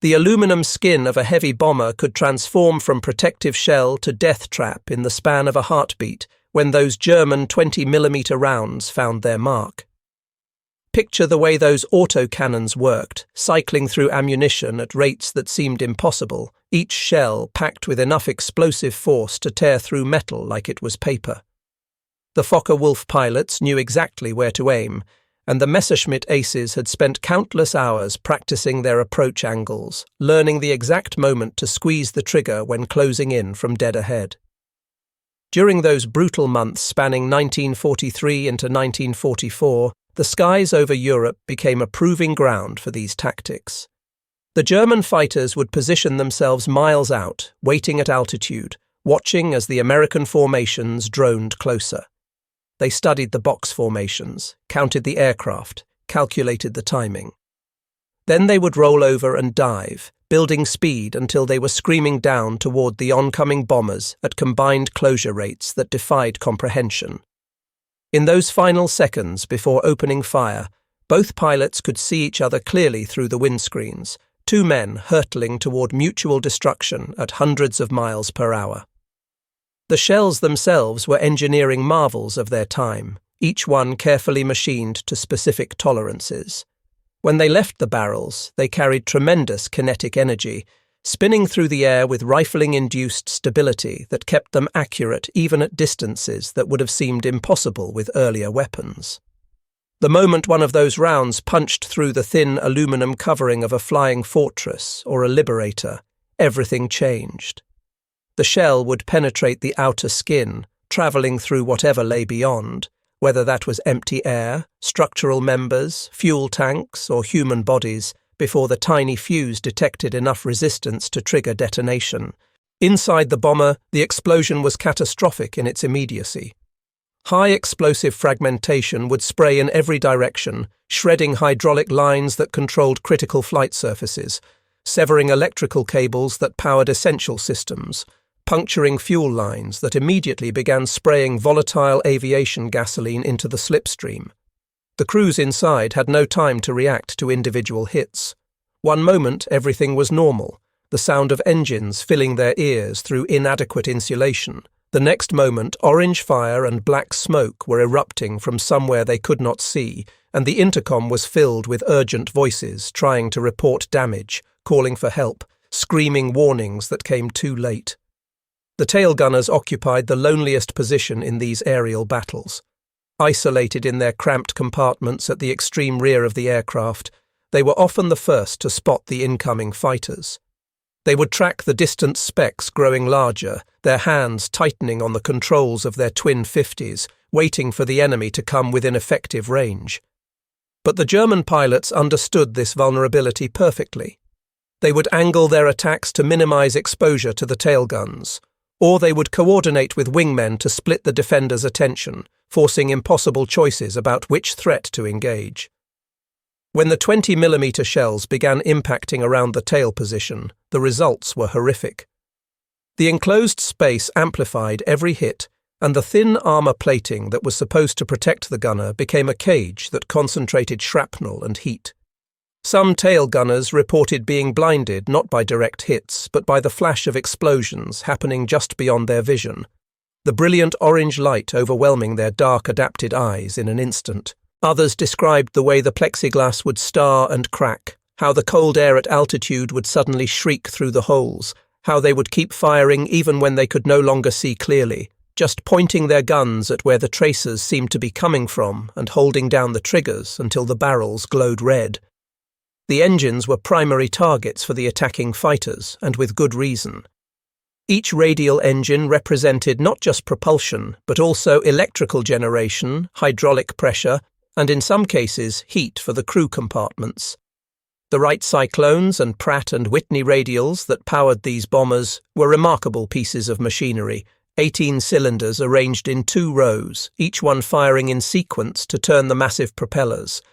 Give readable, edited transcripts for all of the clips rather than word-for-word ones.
The aluminum skin of a heavy bomber could transform from protective shell to death trap in the span of a heartbeat when those German 20mm rounds found their mark. Picture the way those autocannons worked, cycling through ammunition at rates that seemed impossible, each shell packed with enough explosive force to tear through metal like it was paper. The Fokker-Wulf pilots knew exactly where to aim, and the Messerschmitt aces had spent countless hours practicing their approach angles, learning the exact moment to squeeze the trigger when closing in from dead ahead. During those brutal months spanning 1943 into 1944, the skies over Europe became a proving ground for these tactics. The German fighters would position themselves miles out, waiting at altitude, watching as the American formations droned closer. They studied the box formations, counted the aircraft, calculated the timing. Then they would roll over and dive, building speed until they were screaming down toward the oncoming bombers at combined closure rates that defied comprehension. In those final seconds before opening fire, both pilots could see each other clearly through the windscreens, two men hurtling toward mutual destruction at hundreds of miles per hour. The shells themselves were engineering marvels of their time, each one carefully machined to specific tolerances. When they left the barrels, they carried tremendous kinetic energy, spinning through the air with rifling-induced stability that kept them accurate even at distances that would have seemed impossible with earlier weapons. The moment one of those rounds punched through the thin aluminum covering of a flying fortress or a Liberator, everything changed. The shell would penetrate the outer skin, travelling through whatever lay beyond, whether that was empty air, structural members, fuel tanks, or human bodies, before the tiny fuse detected enough resistance to trigger detonation. Inside the bomber, the explosion was catastrophic in its immediacy. High explosive fragmentation would spray in every direction, shredding hydraulic lines that controlled critical flight surfaces, severing electrical cables that powered essential systems, puncturing fuel lines that immediately began spraying volatile aviation gasoline into the slipstream. The crews inside had no time to react to individual hits. One moment everything was normal, the sound of engines filling their ears through inadequate insulation. The next moment orange fire and black smoke were erupting from somewhere they could not see, and the intercom was filled with urgent voices trying to report damage, calling for help, screaming warnings that came too late. The tail gunners occupied the loneliest position in these aerial battles. Isolated in their cramped compartments at the extreme rear of the aircraft, they were often the first to spot the incoming fighters. They would track the distant specks growing larger, their hands tightening on the controls of their twin 50s, waiting for the enemy to come within effective range. But the German pilots understood this vulnerability perfectly. They would angle their attacks to minimize exposure to the tail guns, or they would coordinate with wingmen to split the defenders' attention, forcing impossible choices about which threat to engage. When the 20mm shells began impacting around the tail position, the results were horrific. The enclosed space amplified every hit, and the thin armor plating that was supposed to protect the gunner became a cage that concentrated shrapnel and heat. Some tail gunners reported being blinded not by direct hits, but by the flash of explosions happening just beyond their vision, the brilliant orange light overwhelming their dark adapted eyes in an instant. Others described the way the plexiglass would star and crack, how the cold air at altitude would suddenly shriek through the holes, how they would keep firing even when they could no longer see clearly, just pointing their guns at where the tracers seemed to be coming from and holding down the triggers until the barrels glowed red. The engines were primary targets for the attacking fighters, and with good reason. Each radial engine represented not just propulsion, but also electrical generation, hydraulic pressure, and in some cases heat for the crew compartments. The Wright Cyclones and Pratt & Whitney radials that powered these bombers were remarkable pieces of machinery, 18 cylinders arranged in 2 rows, each one firing in sequence to turn the massive propellers.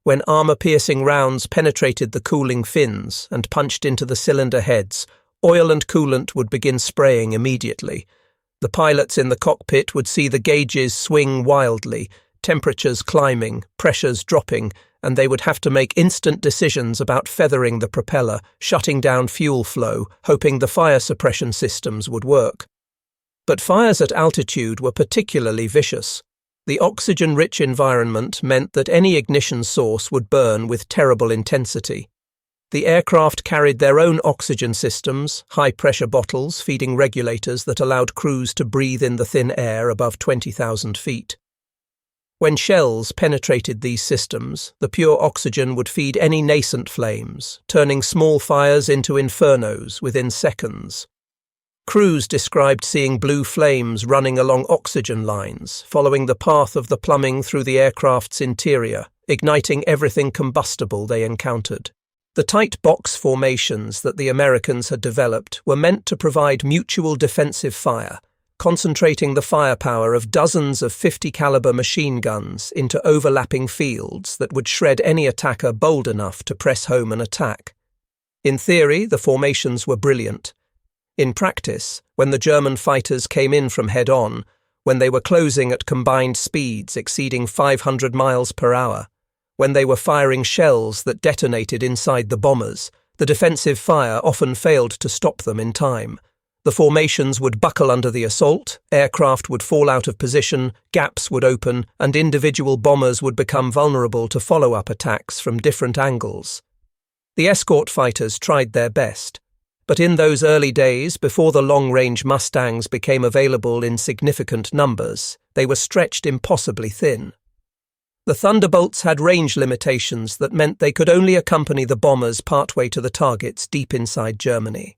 When armor-piercing rounds penetrated the cooling fins and punched into the cylinder heads, oil and coolant would begin spraying immediately. The pilots in the cockpit would see the gauges swing wildly, temperatures climbing, pressures dropping, and they would have to make instant decisions about feathering the propeller, shutting down fuel flow, hoping the fire suppression systems would work. But fires at altitude were particularly vicious. The oxygen-rich environment meant that any ignition source would burn with terrible intensity. The aircraft carried their own oxygen systems, high-pressure bottles feeding regulators that allowed crews to breathe in the thin air above 20,000 feet. When shells penetrated these systems, the pure oxygen would feed any nascent flames, turning small fires into infernos within seconds. Crews described seeing blue flames running along oxygen lines, following the path of the plumbing through the aircraft's interior, igniting everything combustible they encountered. The tight box formations that the Americans had developed were meant to provide mutual defensive fire, concentrating the firepower of dozens of 50-caliber machine guns into overlapping fields that would shred any attacker bold enough to press home an attack. In theory, the formations were brilliant. In practice, when the German fighters came in from head-on, when they were closing at combined speeds exceeding 500 miles per hour, when they were firing shells that detonated inside the bombers, the defensive fire often failed to stop them in time. The formations would buckle under the assault, aircraft would fall out of position, gaps would open, and individual bombers would become vulnerable to follow-up attacks from different angles. The escort fighters tried their best, but in those early days, before the long-range Mustangs became available in significant numbers, they were stretched impossibly thin. The Thunderbolts had range limitations that meant they could only accompany the bombers partway to the targets deep inside Germany.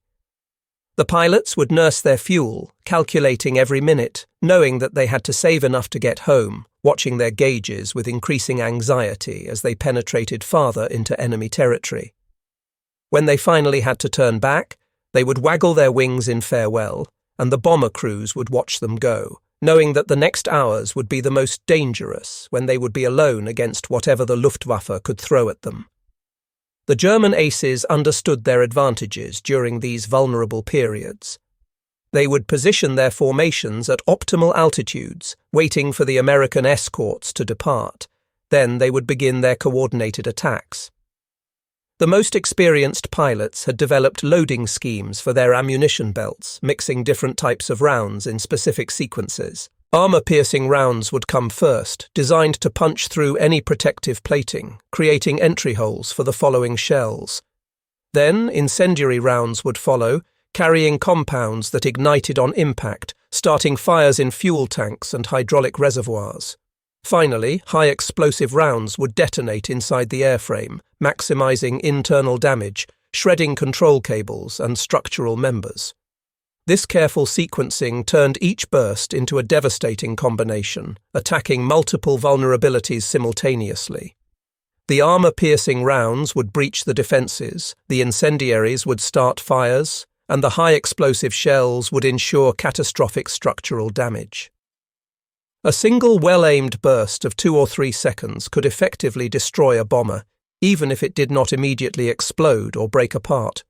The pilots would nurse their fuel, calculating every minute, knowing that they had to save enough to get home, watching their gauges with increasing anxiety as they penetrated farther into enemy territory. When they finally had to turn back, they would waggle their wings in farewell, and the bomber crews would watch them go, knowing that the next hours would be the most dangerous when they would be alone against whatever the Luftwaffe could throw at them. The German aces understood their advantages during these vulnerable periods. They would position their formations at optimal altitudes, waiting for the American escorts to depart. Then they would begin their coordinated attacks. The most experienced pilots had developed loading schemes for their ammunition belts, mixing different types of rounds in specific sequences. Armor-piercing rounds would come first, designed to punch through any protective plating, creating entry holes for the following shells. Then incendiary rounds would follow, carrying compounds that ignited on impact, starting fires in fuel tanks and hydraulic reservoirs. Finally, high-explosive rounds would detonate inside the airframe, maximizing internal damage, shredding control cables and structural members. This careful sequencing turned each burst into a devastating combination, attacking multiple vulnerabilities simultaneously. The armor-piercing rounds would breach the defenses, the incendiaries would start fires, and the high-explosive shells would ensure catastrophic structural damage. A single well-aimed burst of 2 or 3 seconds could effectively destroy a bomber, even if it did not immediately explode or break apart.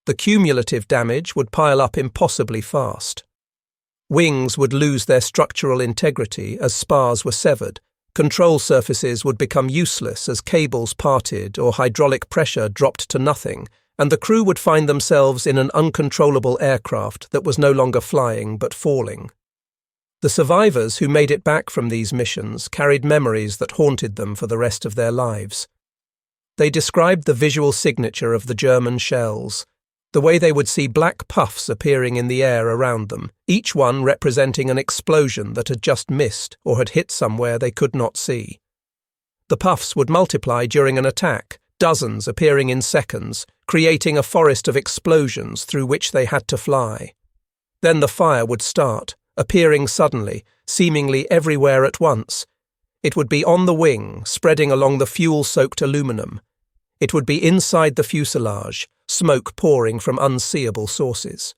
The cumulative damage would pile up impossibly fast. Wings would lose their structural integrity as spars were severed, control surfaces would become useless as cables parted or hydraulic pressure dropped to nothing, and the crew would find themselves in an uncontrollable aircraft that was no longer flying but falling. The survivors who made it back from these missions carried memories that haunted them for the rest of their lives. They described the visual signature of the German shells, the way they would see black puffs appearing in the air around them, each one representing an explosion that had just missed or had hit somewhere they could not see. The puffs would multiply during an attack, dozens appearing in seconds, creating a forest of explosions through which they had to fly. Then the fire would start, appearing suddenly, seemingly everywhere at once. It would be on the wing, spreading along the fuel-soaked aluminum. It would be inside the fuselage, smoke pouring from unseeable sources.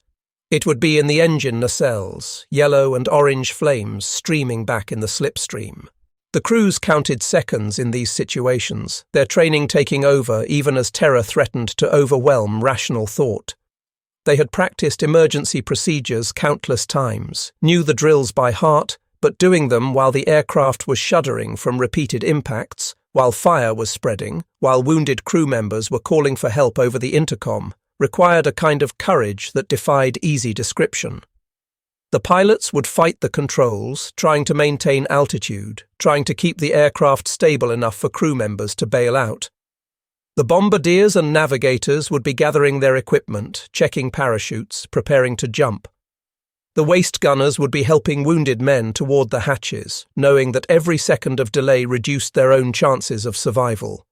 It would be in the engine nacelles, yellow and orange flames streaming back in the slipstream. The crews counted seconds in these situations, their training taking over even as terror threatened to overwhelm rational thought. They had practiced emergency procedures countless times, knew the drills by heart, but doing them while the aircraft was shuddering from repeated impacts while fire was spreading, while wounded crew members were calling for help over the intercom, required a kind of courage that defied easy description. The pilots would fight the controls, trying to maintain altitude, trying to keep the aircraft stable enough for crew members to bail out. The bombardiers and navigators would be gathering their equipment, checking parachutes, preparing to jump. The waist gunners would be helping wounded men toward the hatches, knowing that every second of delay reduced their own chances of survival.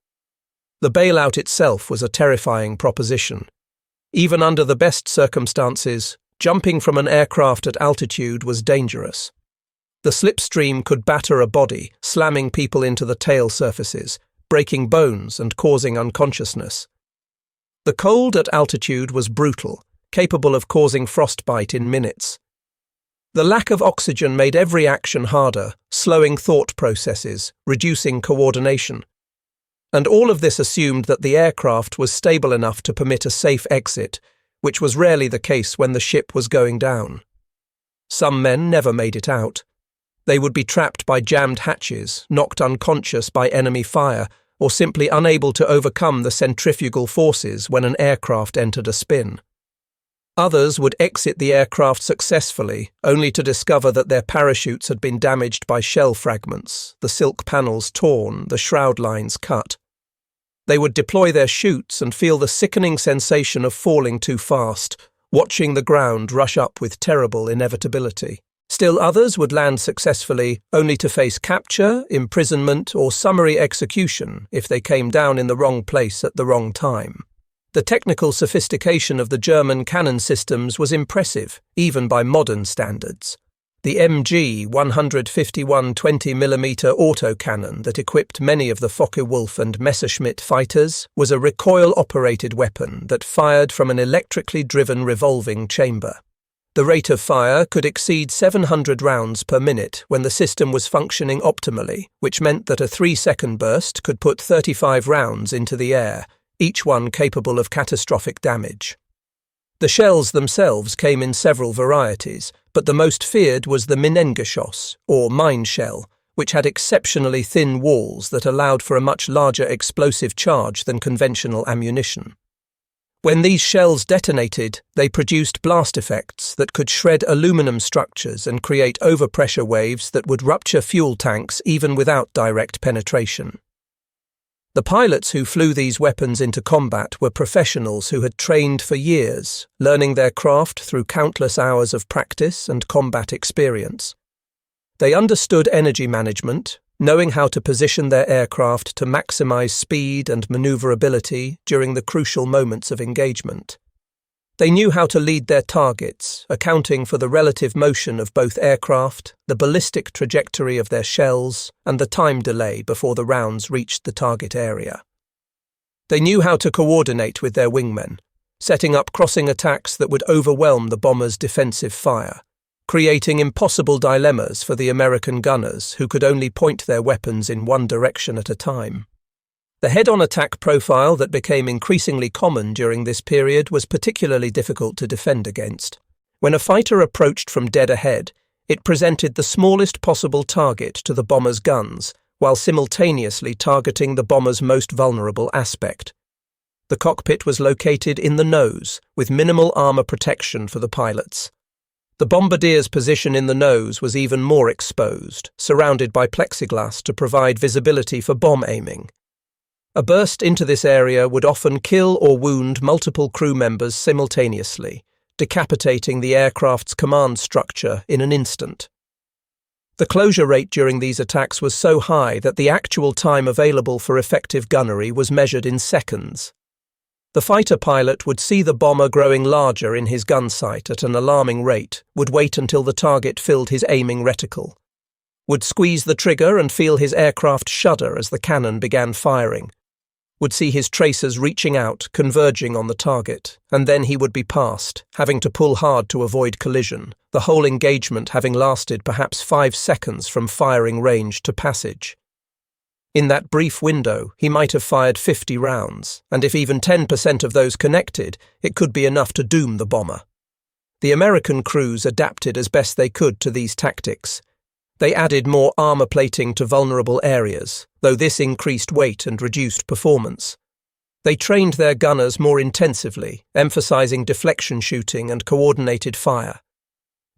The bailout itself was a terrifying proposition. Even under the best circumstances, jumping from an aircraft at altitude was dangerous. The slipstream could batter a body, slamming people into the tail surfaces, breaking bones and causing unconsciousness. The cold at altitude was brutal, capable of causing frostbite in minutes. The lack of oxygen made every action harder, slowing thought processes, reducing coordination. And all of this assumed that the aircraft was stable enough to permit a safe exit, which was rarely the case when the ship was going down. Some men never made it out. They would be trapped by jammed hatches, knocked unconscious by enemy fire, or simply unable to overcome the centrifugal forces when an aircraft entered a spin. Others would exit the aircraft successfully, only to discover that their parachutes had been damaged by shell fragments, the silk panels torn, the shroud lines cut. They would deploy their chutes and feel the sickening sensation of falling too fast, watching the ground rush up with terrible inevitability. Still others would land successfully, only to face capture, imprisonment, or summary execution if they came down in the wrong place at the wrong time. The technical sophistication of the German cannon systems was impressive, even by modern standards. The MG 151 20mm autocannon that equipped many of the Focke-Wulf and Messerschmitt fighters was a recoil-operated weapon that fired from an electrically driven revolving chamber. The rate of fire could exceed 700 rounds per minute when the system was functioning optimally, which meant that a 3-second burst could put 35 rounds into the air, each one capable of catastrophic damage. The shells themselves came in several varieties, but the most feared was the Minengeschoss, or mine shell, which had exceptionally thin walls that allowed for a much larger explosive charge than conventional ammunition. When these shells detonated, they produced blast effects that could shred aluminum structures and create overpressure waves that would rupture fuel tanks even without direct penetration. The pilots who flew these weapons into combat were professionals who had trained for years, learning their craft through countless hours of practice and combat experience. They understood energy management, knowing how to position their aircraft to maximize speed and maneuverability during the crucial moments of engagement. They knew how to lead their targets, accounting for the relative motion of both aircraft, the ballistic trajectory of their shells, and the time delay before the rounds reached the target area. They knew how to coordinate with their wingmen, setting up crossing attacks that would overwhelm the bombers' defensive fire, creating impossible dilemmas for the American gunners who could only point their weapons in one direction at a time. The head-on attack profile that became increasingly common during this period was particularly difficult to defend against. When a fighter approached from dead ahead, it presented the smallest possible target to the bomber's guns, while simultaneously targeting the bomber's most vulnerable aspect. The cockpit was located in the nose, with minimal armor protection for the pilots. The bombardier's position in the nose was even more exposed, surrounded by plexiglass to provide visibility for bomb aiming. A burst into this area would often kill or wound multiple crew members simultaneously, decapitating the aircraft's command structure in an instant. The closure rate during these attacks was so high that the actual time available for effective gunnery was measured in seconds. The fighter pilot would see the bomber growing larger in his gun sight at an alarming rate, would wait until the target filled his aiming reticle, would squeeze the trigger and feel his aircraft shudder as the cannon began firing, would see his tracers reaching out, converging on the target, and then he would be past, having to pull hard to avoid collision, the whole engagement having lasted perhaps 5 seconds from firing range to passage. In that brief window, he might have fired 50 rounds, and if even 10% of those connected, it could be enough to doom the bomber. The American crews adapted as best they could to these tactics. They added more armor plating to vulnerable areas, though this increased weight and reduced performance. They trained their gunners more intensively, emphasizing deflection shooting and coordinated fire.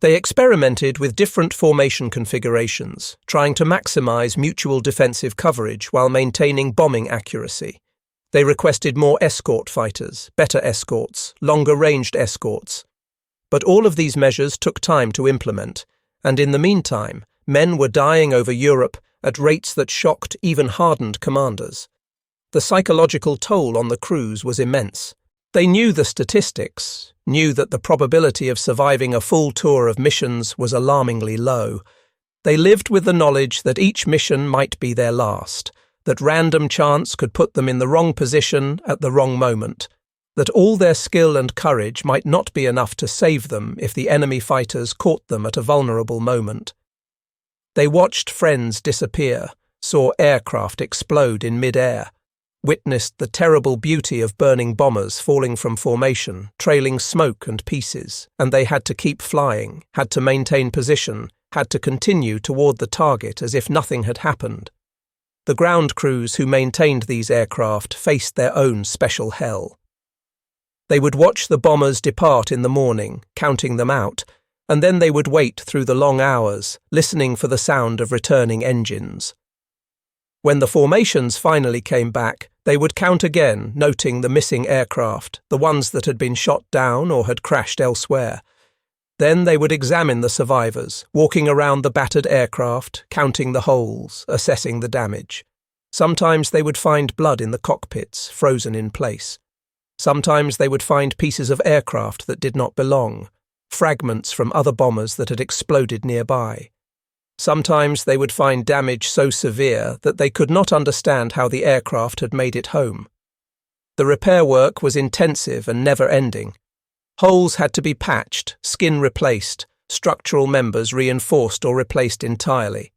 They experimented with different formation configurations, trying to maximize mutual defensive coverage while maintaining bombing accuracy. They requested more escort fighters, better escorts, longer-ranged escorts. But all of these measures took time to implement, and in the meantime, men were dying over Europe at rates that shocked even hardened commanders. The psychological toll on the crews was immense. They knew the statistics, knew that the probability of surviving a full tour of missions was alarmingly low. They lived with the knowledge that each mission might be their last, that random chance could put them in the wrong position at the wrong moment, that all their skill and courage might not be enough to save them if the enemy fighters caught them at a vulnerable moment. They watched friends disappear, saw aircraft explode in mid-air, witnessed the terrible beauty of burning bombers falling from formation, trailing smoke and pieces, and they had to keep flying, had to maintain position, had to continue toward the target as if nothing had happened. The ground crews who maintained these aircraft faced their own special hell. They would watch the bombers depart in the morning, counting them out, and then they would wait through the long hours, listening for the sound of returning engines. When the formations finally came back, they would count again, noting the missing aircraft, the ones that had been shot down or had crashed elsewhere. Then they would examine the survivors, walking around the battered aircraft, counting the holes, assessing the damage. Sometimes they would find blood in the cockpits, frozen in place. Sometimes they would find pieces of aircraft that did not belong, fragments from other bombers that had exploded nearby. Sometimes they would find damage so severe that they could not understand how the aircraft had made it home. The repair work was intensive and never-ending. Holes had to be patched, skin replaced, structural members reinforced or replaced entirely.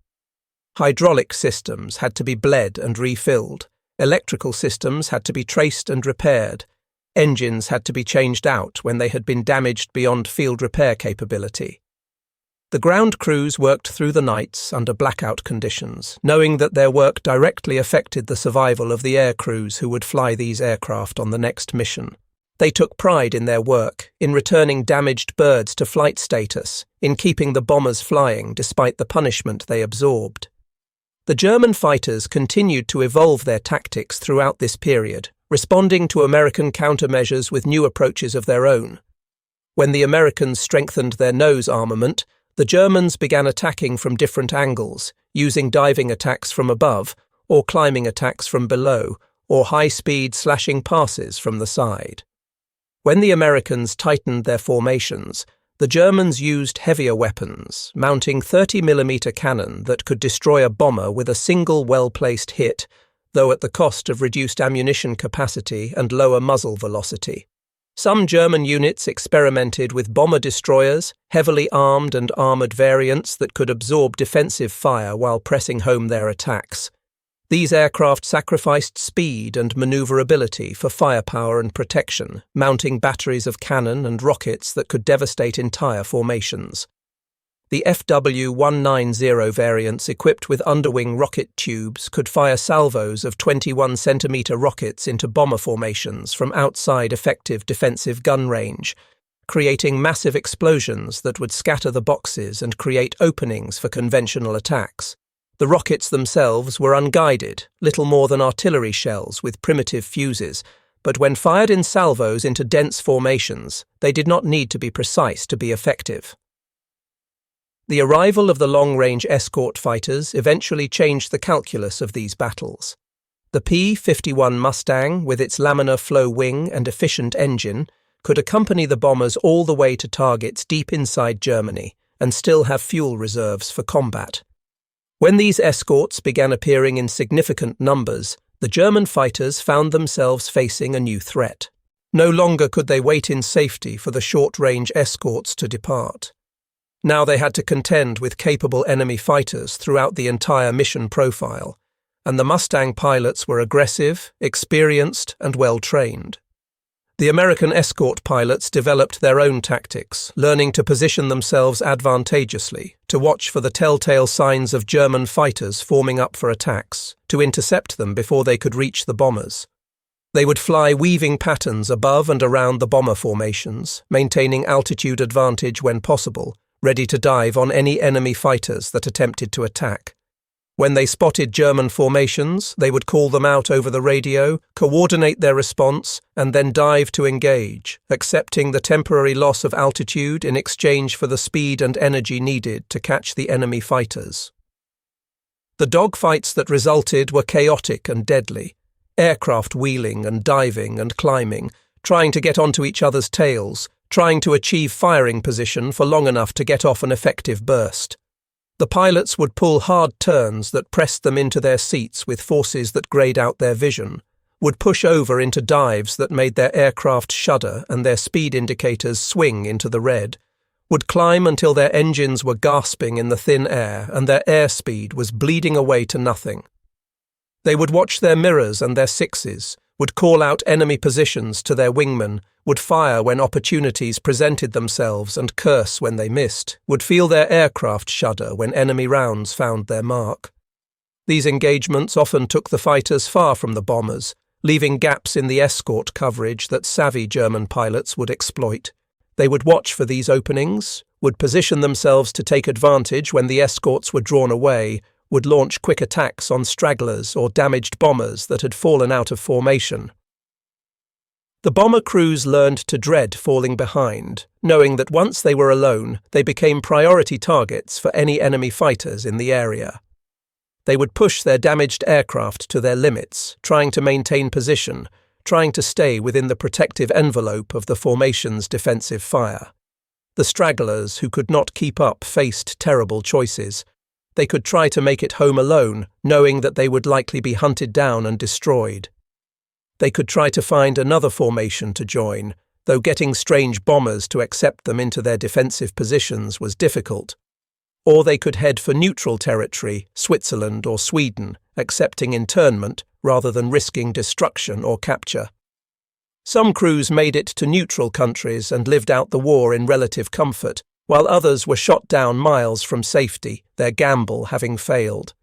Hydraulic systems had to be bled and refilled. Electrical systems had to be traced and repaired. Engines had to be changed out when they had been damaged beyond field repair capability. The ground crews worked through the nights under blackout conditions, knowing that their work directly affected the survival of the air crews who would fly these aircraft on the next mission. They took pride in their work, in returning damaged birds to flight status, in keeping the bombers flying despite the punishment they absorbed. The German fighters continued to evolve their tactics throughout this period, responding to American countermeasures with new approaches of their own. When the Americans strengthened their nose armament, the Germans began attacking from different angles, using diving attacks from above, or climbing attacks from below, or high-speed slashing passes from the side. When the Americans tightened their formations, the Germans used heavier weapons, mounting 30mm cannon that could destroy a bomber with a single well-placed hit, though at the cost of reduced ammunition capacity and lower muzzle velocity. Some German units experimented with bomber destroyers, heavily armed and armoured variants that could absorb defensive fire while pressing home their attacks. These aircraft sacrificed speed and manoeuvrability for firepower and protection, mounting batteries of cannon and rockets that could devastate entire formations. The FW-190 variants equipped with underwing rocket tubes could fire salvos of 21cm rockets into bomber formations from outside effective defensive gun range, creating massive explosions that would scatter the boxes and create openings for conventional attacks. The rockets themselves were unguided, little more than artillery shells with primitive fuses, but when fired in salvos into dense formations, they did not need to be precise to be effective. The arrival of the long-range escort fighters eventually changed the calculus of these battles. The P-51 Mustang, with its laminar flow wing and efficient engine, could accompany the bombers all the way to targets deep inside Germany and still have fuel reserves for combat. When these escorts began appearing in significant numbers, the German fighters found themselves facing a new threat. No longer could they wait in safety for the short-range escorts to depart. Now they had to contend with capable enemy fighters throughout the entire mission profile, and the Mustang pilots were aggressive, experienced, and well-trained. The American escort pilots developed their own tactics, learning to position themselves advantageously, to watch for the telltale signs of German fighters forming up for attacks, to intercept them before they could reach the bombers. They would fly weaving patterns above and around the bomber formations, maintaining altitude advantage when possible, ready to dive on any enemy fighters that attempted to attack. When they spotted German formations, they would call them out over the radio, coordinate their response, and then dive to engage, accepting the temporary loss of altitude in exchange for the speed and energy needed to catch the enemy fighters. The dogfights that resulted were chaotic and deadly, aircraft wheeling and diving and climbing, trying to get onto each other's tails, trying to achieve firing position for long enough to get off an effective burst. The pilots would pull hard turns that pressed them into their seats with forces that greyed out their vision, would push over into dives that made their aircraft shudder and their speed indicators swing into the red, would climb until their engines were gasping in the thin air and their airspeed was bleeding away to nothing. They would watch their mirrors and their sixes, would call out enemy positions to their wingmen, would fire when opportunities presented themselves and curse when they missed, would feel their aircraft shudder when enemy rounds found their mark. These engagements often took the fighters far from the bombers, leaving gaps in the escort coverage that savvy German pilots would exploit. They would watch for these openings, would position themselves to take advantage when the escorts were drawn away, would launch quick attacks on stragglers or damaged bombers that had fallen out of formation. The bomber crews learned to dread falling behind, knowing that once they were alone, they became priority targets for any enemy fighters in the area. They would push their damaged aircraft to their limits, trying to maintain position, trying to stay within the protective envelope of the formation's defensive fire. The stragglers who could not keep up faced terrible choices. They could try to make it home alone, knowing that they would likely be hunted down and destroyed. They could try to find another formation to join, though getting strange bombers to accept them into their defensive positions was difficult. Or they could head for neutral territory, Switzerland or Sweden, accepting internment rather than risking destruction or capture. Some crews made it to neutral countries and lived out the war in relative comfort, while others were shot down miles from safety, their gamble having failed.